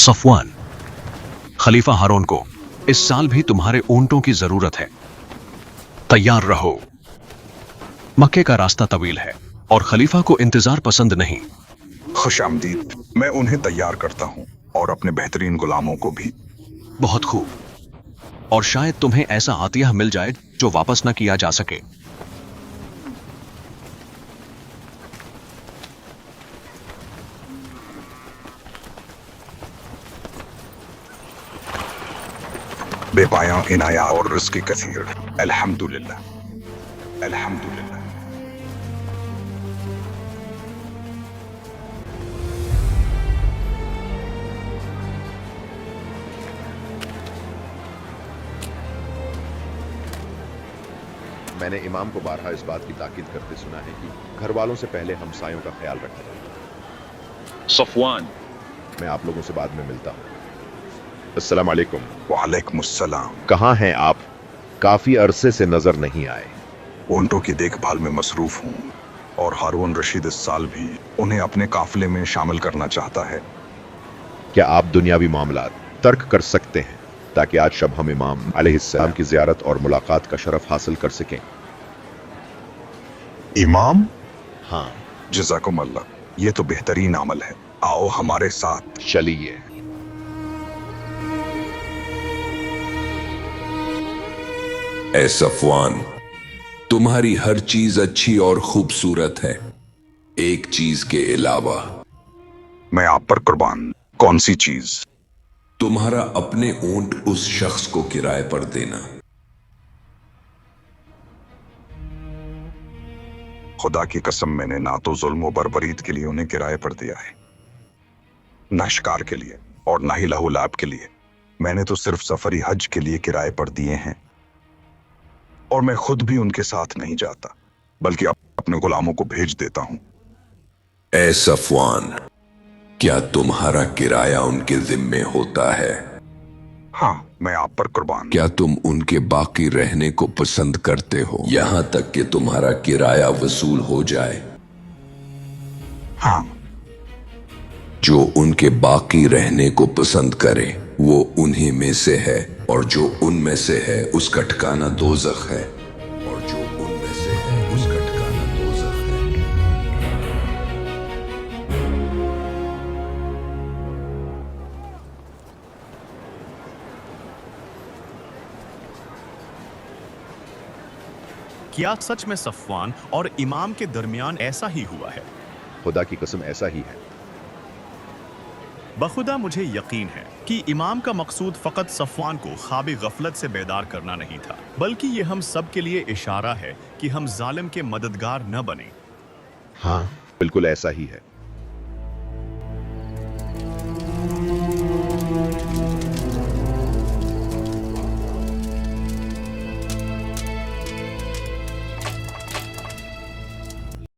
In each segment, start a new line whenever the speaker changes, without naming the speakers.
Safwan, खलीफा हारून को इस साल भी तुम्हारे ऊंटों की जरूरत है। तैयार रहो। मक्के का रास्ता तवील है और खलीफा को इंतजार पसंद नहीं।
खुशामदीद। मैं उन्हें तैयार करता हूँ और अपने बेहतरीन गुलामों को भी।
बहुत खूब। और शायद तुम्हें ऐसा आतिया मिल जाए जो वापस न किया जा सके।
बेपाया इनाया और रिज़्क़ कसीर। अल्हम्दुलिल्लाह, अल्हम्दुलिल्लाह।
मैंने इमाम को बारहा इस बात की ताकीद करते सुना है कि घर वालों से पहले हमसायों का ख्याल रखा जाए।
सफवान,
मैं आप लोगों से बाद में मिलता हूँ। अस्सलाम वालेकुम।
वालेकुम अस्सलाम।
कहाँ हैं आप? काफी अरसे से नजर नहीं आए।
ऊंटों की देखभाल में मसरूफ हूँ और हारून रशीद इस साल भी उन्हें अपने काफिले में शामिल करना चाहता है।
क्या आप दुनियावी मामलात तर्क कर सकते हैं ताकि आज शब हम इमाम अलैहिस्सलाम की ज़ियारत और मुलाकात का शरफ हासिल कर सकें?
इमाम?
हाँ,
जज़ाकुम अल्लाह, ये तो बेहतरीन अमल है। आओ हमारे साथ।
चलिए।
ए सफवान, तुम्हारी हर चीज अच्छी और खूबसूरत है, एक चीज के अलावा।
मैं आप पर कुर्बान। कौन सी चीज?
तुम्हारा अपने ऊंट उस शख्स को किराए पर देना।
खुदा की कसम, मैंने ना तो जुल्म व बर्बरीत के लिए उन्हें किराए पर दिया है, ना शिकार के लिए और ना ही लहू लाभ के लिए। मैंने तो सिर्फ सफरी हज के लिए किराए पर दिए हैं। और मैं खुद भी उनके साथ नहीं जाता, बल्कि अपने गुलामों को भेज देता हूं।
ए सफवान, क्या तुम्हारा किराया उनके जिम्मे होता है?
हाँ, मैं आप पर कुर्बान।
क्या तुम उनके बाकी रहने को पसंद करते हो यहां तक कि तुम्हारा किराया वसूल हो जाए?
हाँ।
जो उनके बाकी रहने को पसंद करे वो उन्हीं में से है, और जो उनमें से है उसका ठिकाना दोज़ख है। और जो उनमें से है उसका ठिकाना दोज़ख है।
क्या सच में सफवान और इमाम के दरमियान ऐसा ही हुआ है?
खुदा की कसम ऐसा ही है।
बखुदा मुझे यकीन है कि इमाम का मकसूद फ़कत सफवान को ख्वाब गफलत से बेदार करना नहीं था, बल्कि ये हम सब के लिए इशारा है कि हम जालिम के मददगार न बने।
हाँ, बिल्कुल ऐसा ही है।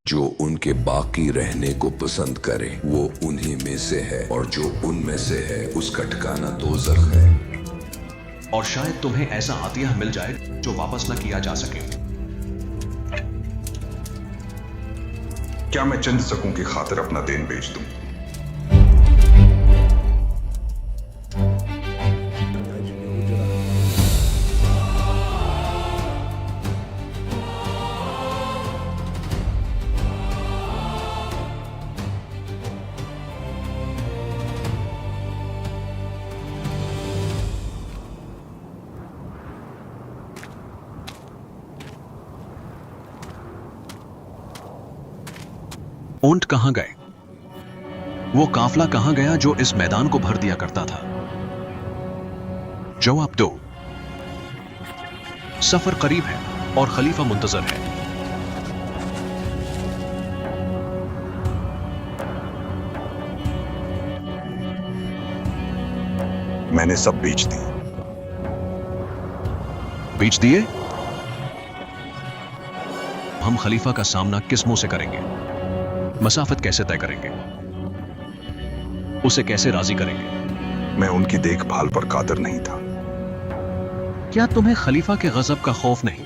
जो उनके बाकी रहने को पसंद करे वो उन्हीं में से है, और जो उनमें से है उसका ठिकाना दोज़ख है।
और शायद तुम्हें ऐसा आतिया मिल जाए जो वापस न किया जा सके।
क्या मैं चंद सकूं की खातिर अपना देन बेच दूं?
ऊंट कहां गए? वो काफला कहां गया जो इस मैदान को भर दिया करता था? जवाब दो। सफर करीब है और खलीफा मुंतजर है।
मैंने सब बेच दी।
बेच दिए? हम खलीफा का सामना किस मुंह से करेंगे? मसाफत कैसे तय करेंगे? उसे कैसे राजी करेंगे?
मैं उनकी देखभाल पर कादिर नहीं था।
क्या तुम्हें खलीफा के गजब का खौफ नहीं?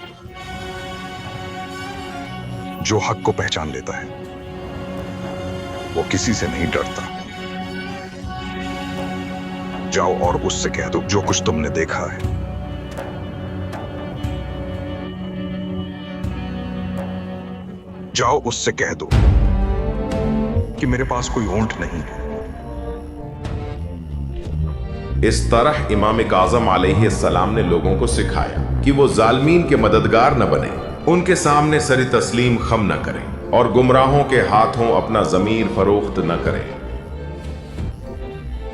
जो हक को पहचान लेता है वो किसी से नहीं डरता। जाओ और उससे कह दो जो कुछ तुमने देखा है। जाओ उससे कह दो कि मेरे पास कोई ऊंट नहीं है।
इस तरह इमाम काज़म अलैहिस्सलाम ने लोगों को सिखाया कि वो जालिमीन के मददगार न बने, उनके सामने सरी तस्लीम खम न करें और गुमराहों के हाथों अपना ज़मीर फरोख्त न करें।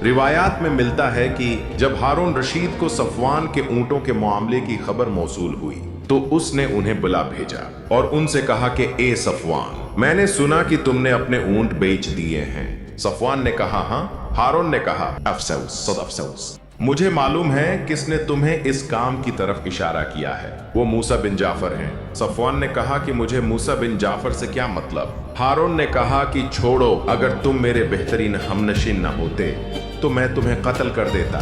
रिवायात में मिलता है कि जब हारून रशीद को सफवान के ऊंटों के मामले की खबर मौसूल हुई तो उसने उन्हें बुला भेजा और उनसे कहा कि ए सफवान, मैंने सुना कि तुमने अपने ऊंट बेच दिए हैं। सफवान ने कहा हाँ। हारून ने कहा अफसोस, सद अफसोस, मुझे मालूम है किसने तुम्हें इस काम की तरफ इशारा किया है, वो मूसा बिन जाफर हैं। सफवान ने कहा कि मुझे मूसा बिन जाफर से क्या मतलब। हारून ने कहा कि छोड़ो, अगर तुम मेरे बेहतरीन हमनशीन न होते तो मैं तुम्हें कत्ल कर देता।